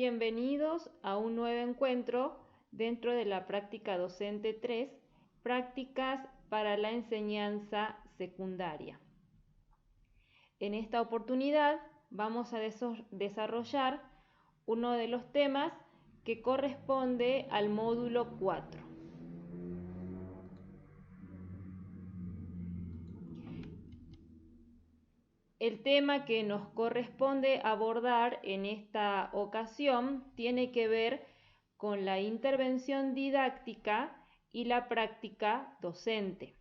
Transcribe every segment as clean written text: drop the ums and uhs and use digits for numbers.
bienvenidos a un nuevo encuentro dentro de la práctica docente 3, prácticas para la enseñanza secundaria. En esta oportunidad vamos a desarrollar uno de los temas que corresponde al módulo 4. El tema que nos corresponde abordar en esta ocasión tiene que ver con la intervención didáctica y la práctica docente.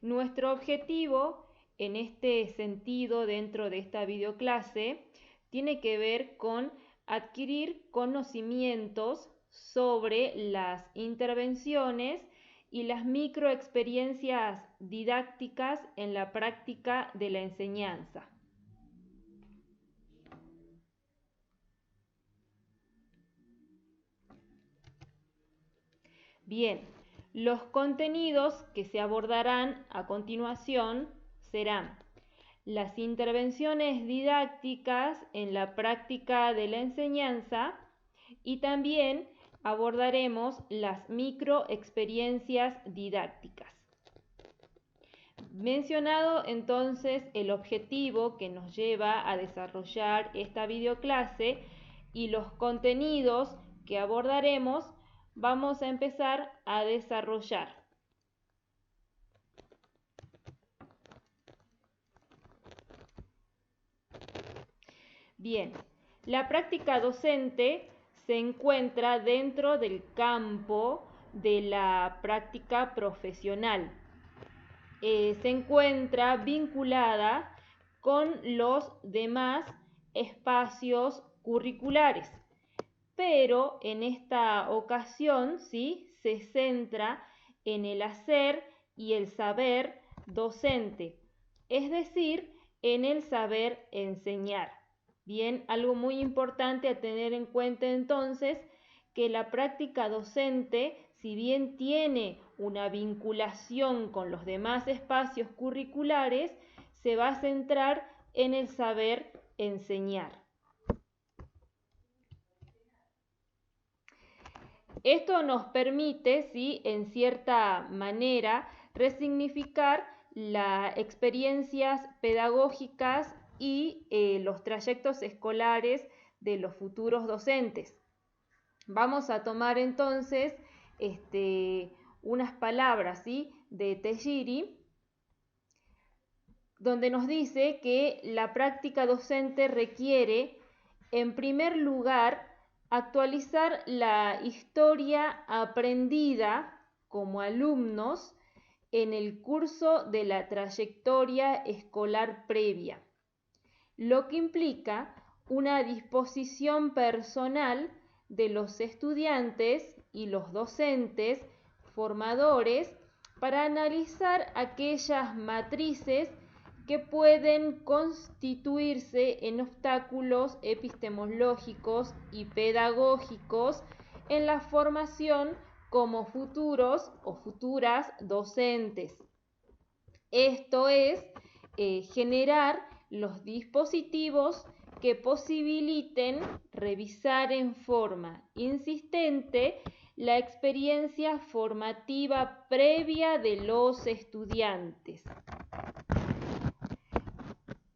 Nuestro objetivo en este sentido dentro de esta videoclase tiene que ver con adquirir conocimientos sobre las intervenciones y las microexperiencias didácticas en la práctica de la enseñanza. Bien, los contenidos que se abordarán a continuación serán las intervenciones didácticas en la práctica de la enseñanza y también abordaremos las microexperiencias didácticas. Mencionado entonces el objetivo que nos lleva a desarrollar esta videoclase y los contenidos que abordaremos, vamos a empezar a desarrollar. Bien, la práctica docente se encuentra dentro del campo de la práctica profesional. Se encuentra vinculada con los demás espacios curriculares, pero en esta ocasión ¿sí? Se centra en el hacer y el saber docente, es decir, en el saber enseñar. Bien, algo muy importante a tener en cuenta entonces, que la práctica docente, si bien tiene una vinculación con los demás espacios curriculares, se va a centrar en el saber enseñar. Esto nos permite, ¿sí? En cierta manera, resignificar las experiencias pedagógicas y los trayectos escolares de los futuros docentes. Vamos a tomar entonces unas palabras ¿sí? de Tejiri, donde nos dice que la práctica docente requiere, en primer lugar, actualizar la historia aprendida como alumnos en el curso de la trayectoria escolar previa, lo que implica una disposición personal de los estudiantes y los docentes formadores para analizar aquellas matrices que pueden constituirse en obstáculos epistemológicos y pedagógicos en la formación como futuros o futuras docentes. Esto es generar los dispositivos que posibiliten revisar en forma insistente la experiencia formativa previa de los estudiantes.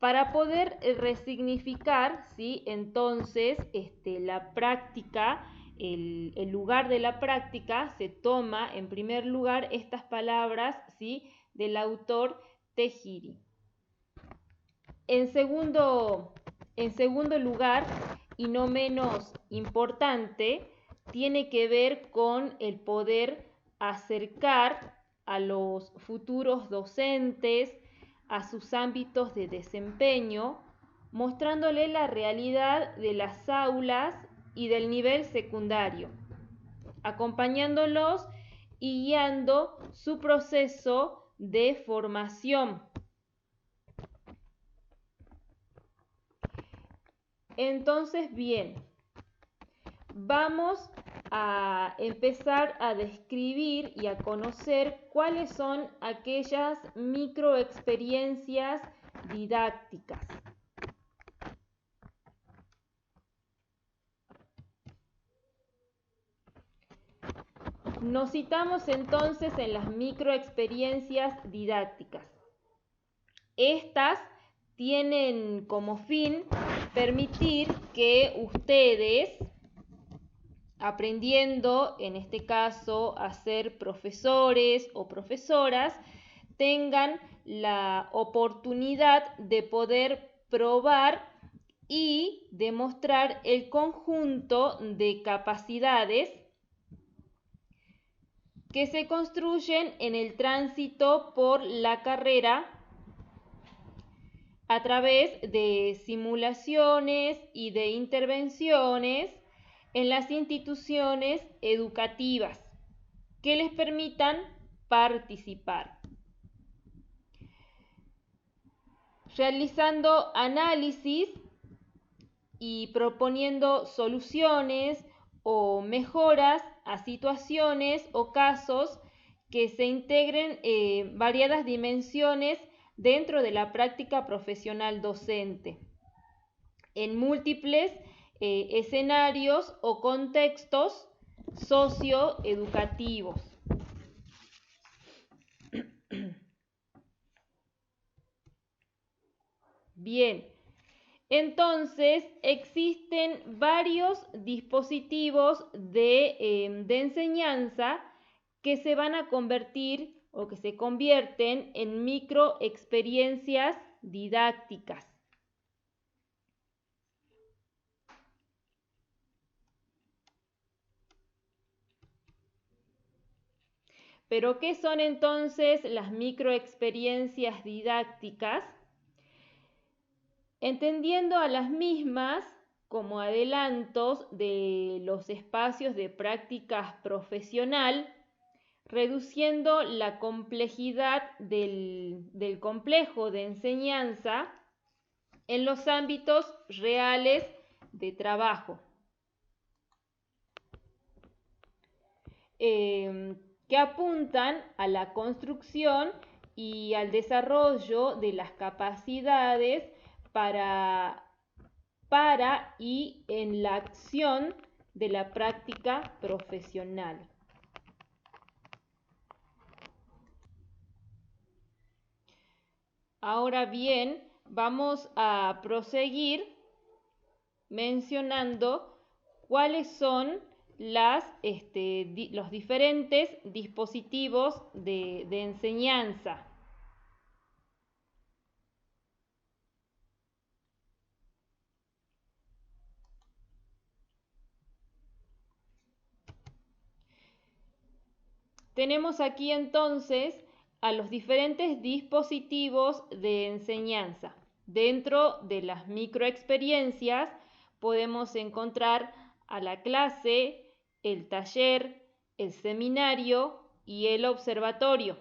Para poder resignificar, ¿sí? Entonces, la práctica, el lugar de la práctica, se toma en primer lugar estas palabras, ¿sí? Del autor Tejiri. En segundo lugar, y no menos importante, tiene que ver con el poder acercar a los futuros docentes a sus ámbitos de desempeño, mostrándole la realidad de las aulas y del nivel secundario, acompañándolos y guiando su proceso de formación. Entonces, bien, vamos a empezar a describir y a conocer cuáles son aquellas microexperiencias didácticas. Nos citamos entonces en las microexperiencias didácticas. Estas tienen como fin permitir que ustedes, aprendiendo en este caso a ser profesores o profesoras, tengan la oportunidad de poder probar y demostrar el conjunto de capacidades que se construyen en el tránsito por la carrera a través de simulaciones y de intervenciones en las instituciones educativas que les permitan participar, realizando análisis y proponiendo soluciones o mejoras a situaciones o casos que se integren variadas dimensiones dentro de la práctica profesional docente, en múltiples escenarios o contextos socioeducativos. Bien, entonces existen varios dispositivos de enseñanza que se van a convertir o que se convierten en microexperiencias didácticas. ¿Pero qué son entonces las microexperiencias didácticas? Entendiendo a las mismas como adelantos de los espacios de práctica profesional, reduciendo la complejidad del complejo de enseñanza en los ámbitos reales de trabajo, que apuntan a la construcción y al desarrollo de las capacidades para y en la acción de la práctica profesional. Ahora bien, vamos a proseguir mencionando cuáles son los diferentes dispositivos de enseñanza. Tenemos aquí entonces a los diferentes dispositivos de enseñanza. Dentro de las microexperiencias podemos encontrar a la clase, el taller, el seminario y el observatorio.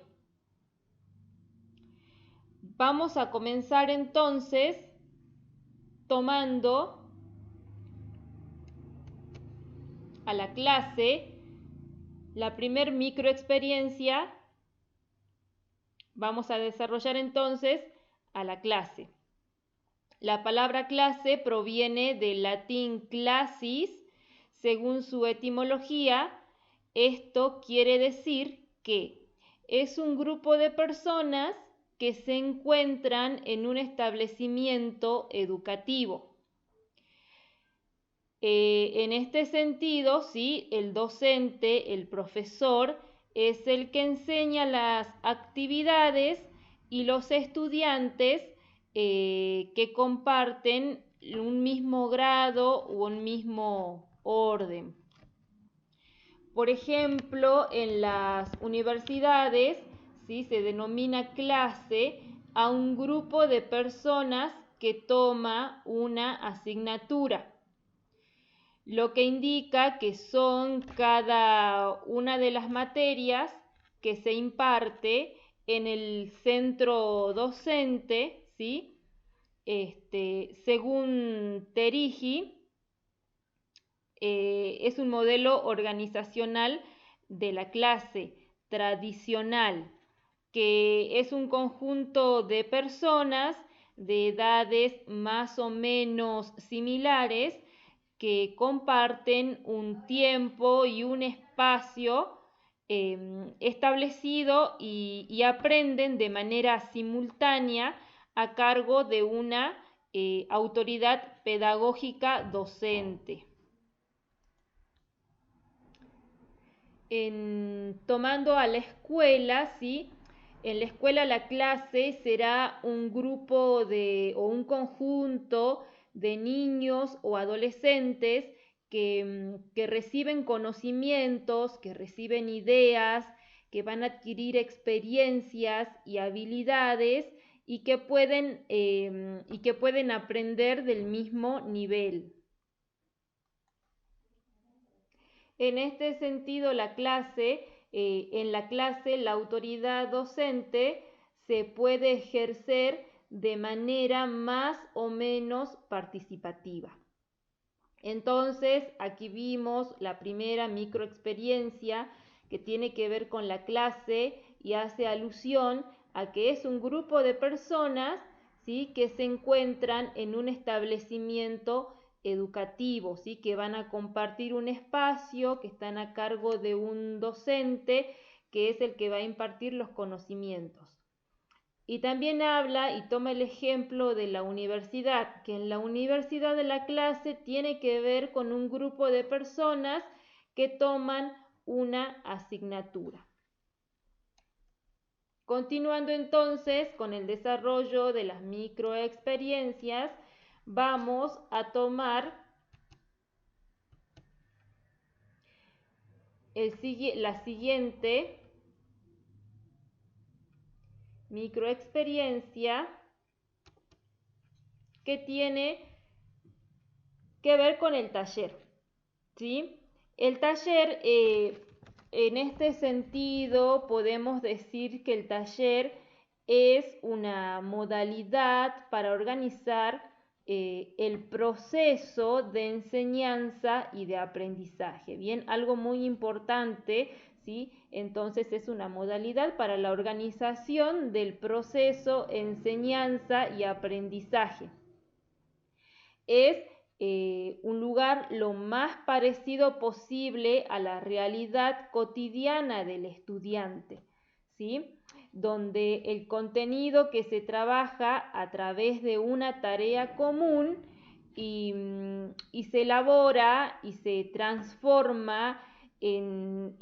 Vamos a comenzar entonces tomando a la clase. La primer microexperiencia vamos a desarrollar entonces a la clase. La palabra clase proviene del latín classis. Según su etimología, esto quiere decir que es un grupo de personas que se encuentran en un establecimiento educativo. En este sentido, sí, el docente, el profesor, es el que enseña las actividades y los estudiantes que comparten un mismo grado o un mismo orden. Por ejemplo, en las universidades, ¿sí?, se denomina clase a un grupo de personas que toma una asignatura, lo que indica que son cada una de las materias que se imparte en el centro docente, ¿sí? Según Terigi, es un modelo organizacional de la clase tradicional, que es un conjunto de personas de edades más o menos similares que comparten un tiempo y un espacio establecido y aprenden de manera simultánea a cargo de una autoridad pedagógica docente. Tomando a la escuela, ¿sí? En la escuela la clase será un grupo o un conjunto de niños o adolescentes que reciben conocimientos, que reciben ideas, que van a adquirir experiencias y habilidades y que pueden aprender del mismo nivel. En este sentido, en la clase la autoridad docente se puede ejercer de manera más o menos participativa. Entonces, aquí vimos la primera microexperiencia que tiene que ver con la clase y hace alusión a que es un grupo de personas, ¿sí?, que se encuentran en un establecimiento educativo, ¿sí?, que van a compartir un espacio, que están a cargo de un docente que es el que va a impartir los conocimientos. Y también habla y toma el ejemplo de la universidad, que en la universidad de la clase tiene que ver con un grupo de personas que toman una asignatura. Continuando entonces con el desarrollo de las microexperiencias, vamos a tomar la siguiente microexperiencia que tiene que ver con el taller, ¿sí? El taller, en este sentido, podemos decir que el taller es una modalidad para organizar el proceso de enseñanza y de aprendizaje. Bien, algo muy importante, ¿sí? Entonces es una modalidad para la organización del proceso enseñanza y aprendizaje. Es un lugar lo más parecido posible a la realidad cotidiana del estudiante, ¿sí?, donde el contenido que se trabaja a través de una tarea común y se elabora y se transforma en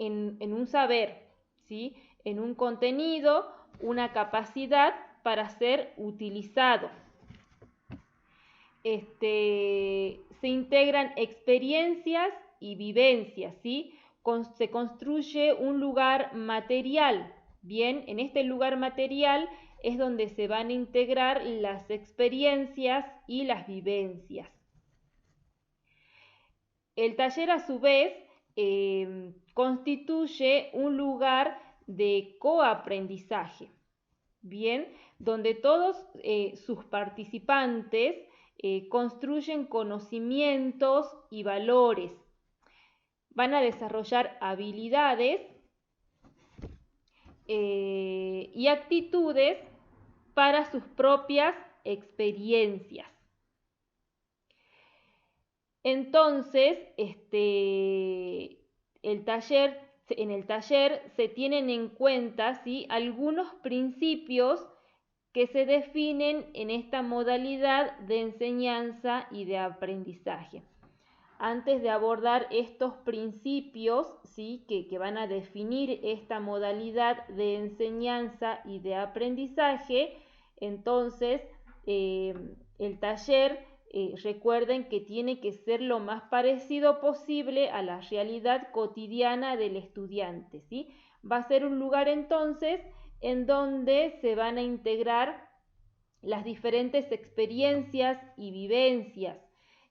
un saber, ¿sí?, en un contenido, una capacidad para ser utilizado. Se integran experiencias y vivencias, ¿sí? Se construye un lugar material. Bien, en este lugar material es donde se van a integrar las experiencias y las vivencias. El taller, a su vez, constituye un lugar de coaprendizaje, bien, donde todos sus participantes construyen conocimientos y valores. Van a desarrollar habilidades y actitudes para sus propias experiencias. Entonces, en el taller se tienen en cuenta, ¿sí?, algunos principios que se definen en esta modalidad de enseñanza y de aprendizaje. Antes de abordar estos principios, ¿sí?, que van a definir esta modalidad de enseñanza y de aprendizaje, entonces el taller, recuerden que tiene que ser lo más parecido posible a la realidad cotidiana del estudiante, ¿sí? Va a ser un lugar entonces en donde se van a integrar las diferentes experiencias y vivencias.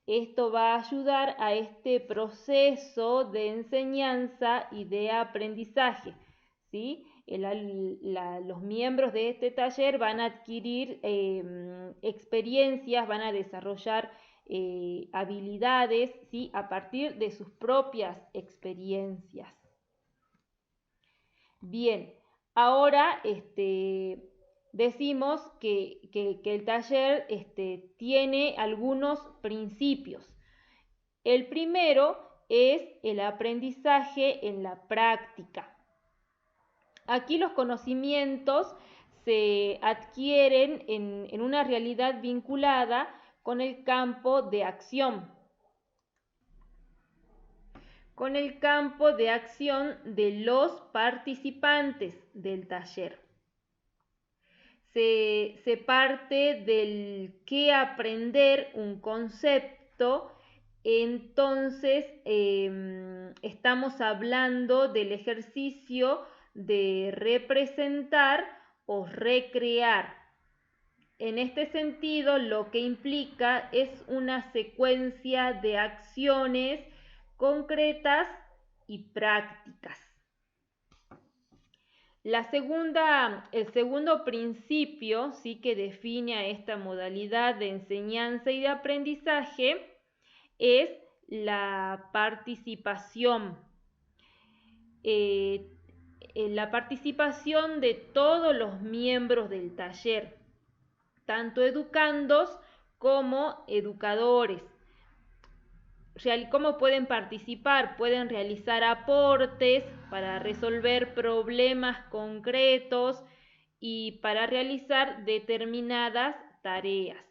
Esto va a ayudar a este proceso de enseñanza y de aprendizaje, ¿sí? Los miembros de este taller van a adquirir experiencias, van a desarrollar habilidades, ¿sí?, a partir de sus propias experiencias. Bien, ahora decimos que el taller tiene algunos principios. El primero es el aprendizaje en la práctica. Aquí los conocimientos se adquieren en una realidad vinculada con el campo de acción. Con el campo de acción de los participantes del taller. Se parte del qué aprender un concepto, entonces estamos hablando del ejercicio de representar o recrear. En este sentido, lo que implica es una secuencia de acciones concretas y prácticas. El segundo principio, sí, que define a esta modalidad de enseñanza y de aprendizaje es la participación. La participación de todos los miembros del taller, tanto educandos como educadores. ¿Cómo pueden participar? Pueden realizar aportes para resolver problemas concretos y para realizar determinadas tareas.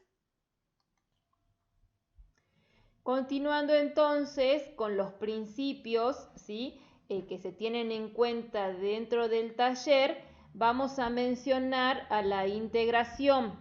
Continuando entonces con los principios, ¿sí?, que se tienen en cuenta dentro del taller, vamos a mencionar a la integración.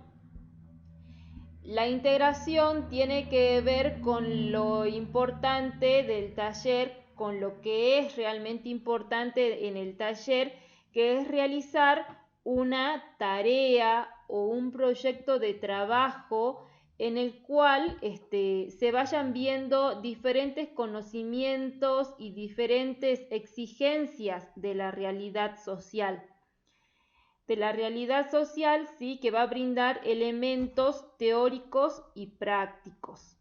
La integración tiene que ver con lo importante del taller, con lo que es realmente importante en el taller, que es realizar una tarea o un proyecto de trabajo en el cual se vayan viendo diferentes conocimientos y diferentes exigencias de la realidad social. Sí, que va a brindar elementos teóricos y prácticos.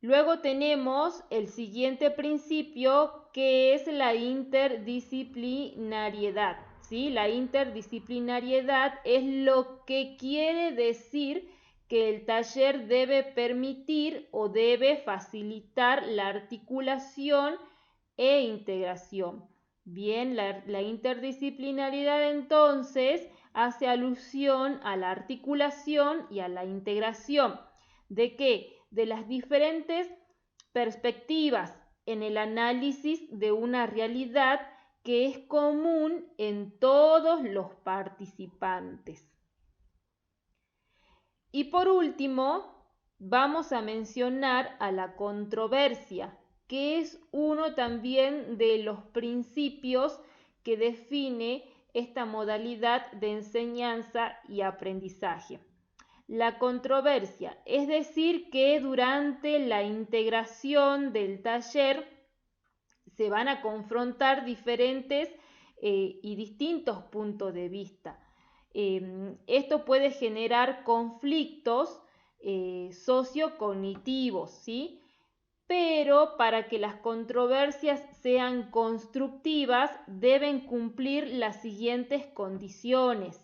Luego tenemos el siguiente principio, que es la interdisciplinariedad, ¿sí? La interdisciplinariedad es lo que quiere decir que el taller debe permitir o debe facilitar la articulación e integración. Bien, la interdisciplinariedad entonces hace alusión a la articulación y a la integración. ¿De qué? De las diferentes perspectivas en el análisis de una realidad que es común en todos los participantes. Y por último, vamos a mencionar a la controversia, que es uno también de los principios que define esta modalidad de enseñanza y aprendizaje. La controversia, es decir, que durante la integración del taller se van a confrontar diferentes y distintos puntos de vista. Esto puede generar conflictos sociocognitivos, ¿sí? Pero para que las controversias sean constructivas deben cumplir las siguientes condiciones.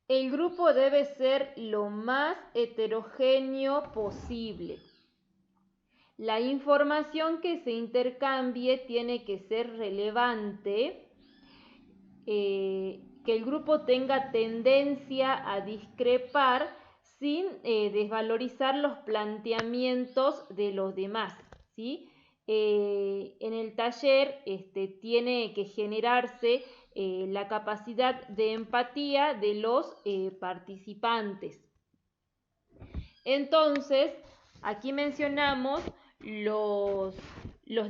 El grupo debe ser lo más heterogéneo posible. La información que se intercambie tiene que ser relevante, que el grupo tenga tendencia a discrepar sin desvalorizar los planteamientos de los demás, ¿sí? En el taller tiene que generarse la capacidad de empatía de los participantes. Entonces, aquí mencionamos los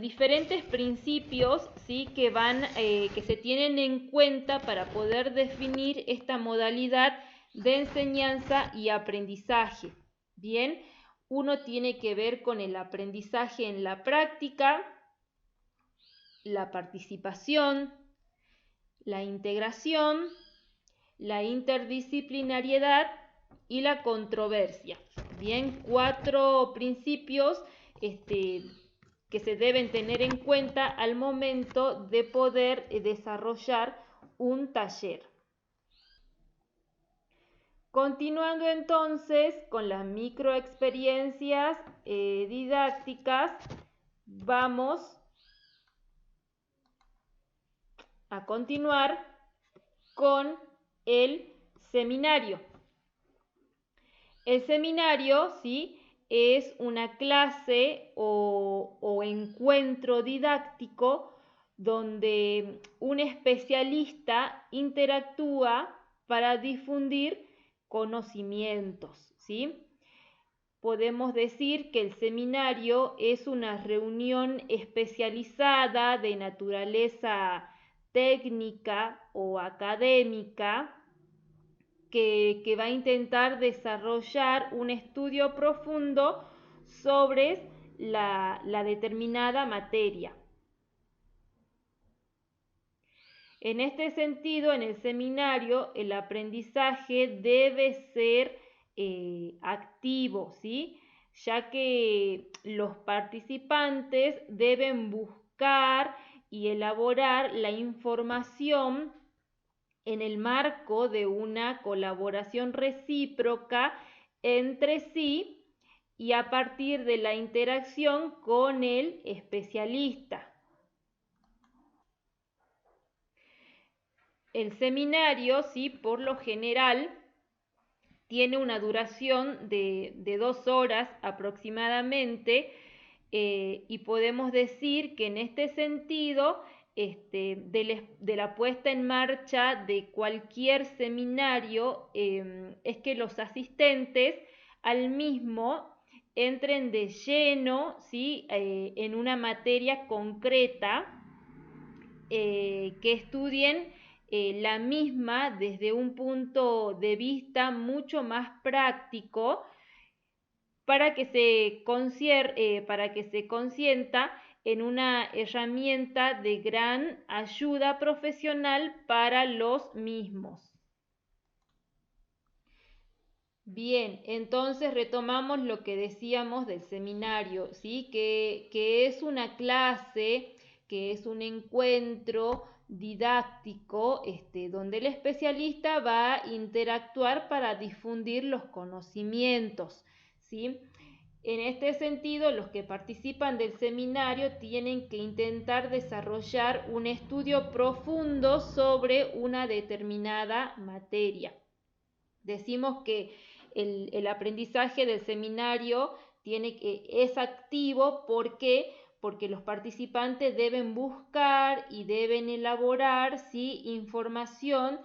diferentes principios, ¿sí?, que se tienen en cuenta para poder definir esta modalidad de enseñanza y aprendizaje. Bien, uno tiene que ver con el aprendizaje en la práctica, la participación, la integración, la interdisciplinariedad y la controversia. Bien, 4 principios que se deben tener en cuenta al momento de poder desarrollar un taller. Continuando entonces con las microexperiencias didácticas, vamos a continuar con el seminario. El seminario, ¿sí?, es una clase o encuentro didáctico donde un especialista interactúa para difundir conocimientos, ¿sí? Podemos decir que el seminario es una reunión especializada de naturaleza técnica o académica que va a intentar desarrollar un estudio profundo sobre la determinada materia. En este sentido, en el seminario, el aprendizaje debe ser activo, ¿sí?, ya que los participantes deben buscar y elaborar la información en el marco de una colaboración recíproca entre sí y a partir de la interacción con el especialista. El seminario, sí, por lo general, tiene una duración de 2 horas aproximadamente, y podemos decir que en este sentido, de la puesta en marcha de cualquier seminario, es que los asistentes al mismo entren de lleno, ¿sí?, en una materia concreta, que estudien la misma desde un punto de vista mucho más práctico para que se consienta en una herramienta de gran ayuda profesional para los mismos. Bien, entonces retomamos lo que decíamos del seminario, ¿sí?, que es una clase, que es un encuentro didáctico, donde el especialista va a interactuar para difundir los conocimientos, ¿sí? En este sentido, los que participan del seminario tienen que intentar desarrollar un estudio profundo sobre una determinada materia. Decimos que el aprendizaje del seminario es activo porque los participantes deben buscar y deben elaborar, ¿sí?, información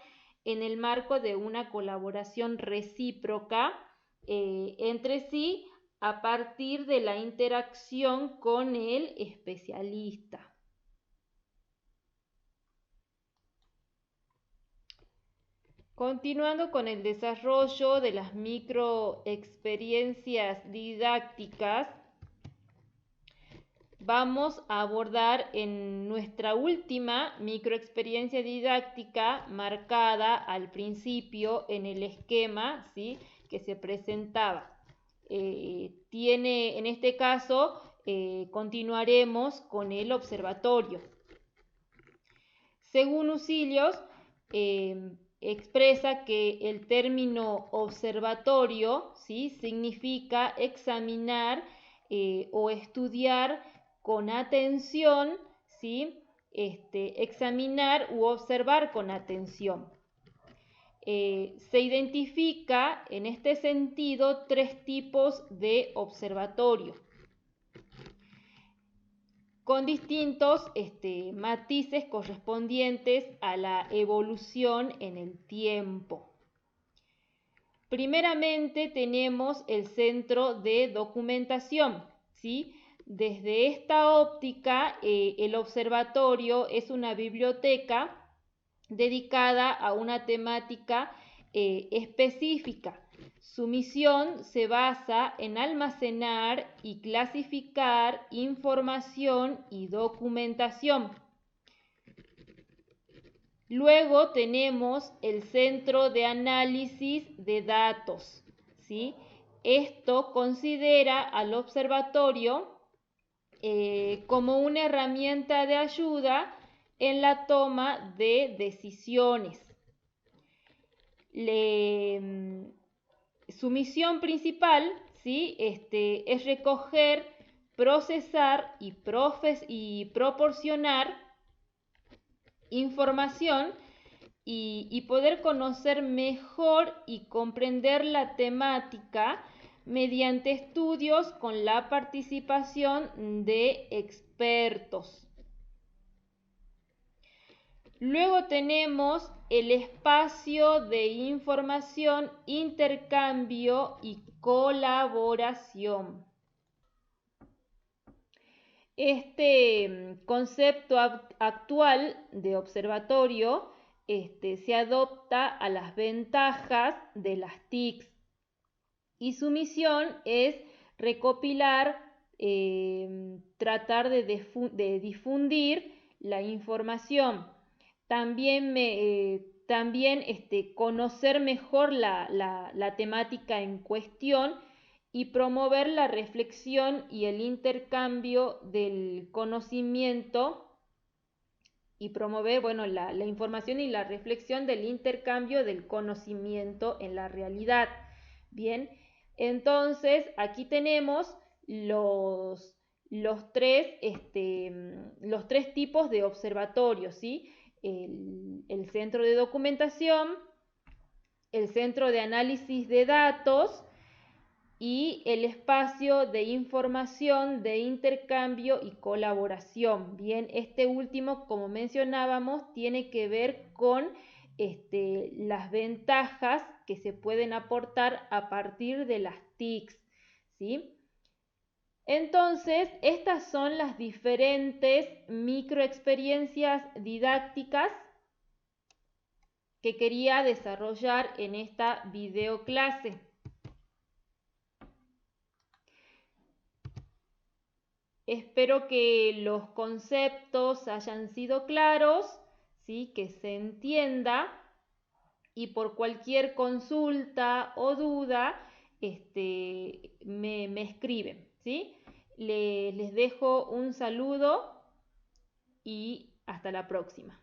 en el marco de una colaboración recíproca entre sí a partir de la interacción con el especialista. Continuando con el desarrollo de las microexperiencias didácticas, vamos a abordar en nuestra última microexperiencia didáctica marcada al principio en el esquema, ¿sí?, que se presentaba. En este caso, continuaremos con el observatorio. Según Usilios, expresa que el término observatorio, ¿sí?, significa examinar o estudiar con atención, ¿sí?, examinar u observar con atención. Se identifica en este sentido 3 tipos de observatorio con distintos matices correspondientes a la evolución en el tiempo. Primeramente tenemos el centro de documentación, ¿sí? Desde esta óptica, el observatorio es una biblioteca dedicada a una temática específica. Su misión se basa en almacenar y clasificar información y documentación. Luego tenemos el centro de análisis de datos, ¿sí? Esto considera al observatorio como una herramienta de ayuda en la toma de decisiones. Su misión principal, ¿sí? Es recoger, procesar y proporcionar información y poder conocer mejor y comprender la temática mediante estudios con la participación de expertos. Luego tenemos el espacio de información, intercambio y colaboración. Este concepto actual de observatorio se adopta a las ventajas de las TICs y su misión es recopilar, tratar de difundir la información. También, conocer mejor la temática en cuestión y promover la reflexión y el intercambio del conocimiento y promover, bueno, la información y la reflexión del intercambio del conocimiento en la realidad. Bien, entonces aquí tenemos los tres tipos de observatorios, ¿sí? El centro de documentación, el centro de análisis de datos y el espacio de información, de intercambio y colaboración. Bien, este último, como mencionábamos, tiene que ver con las ventajas que se pueden aportar a partir de las TICs, ¿sí? Entonces, estas son las diferentes microexperiencias didácticas que quería desarrollar en esta videoclase. Espero que los conceptos hayan sido claros, ¿sí? Que se entienda, y por cualquier consulta o duda me escriben, ¿sí? Les dejo un saludo y hasta la próxima.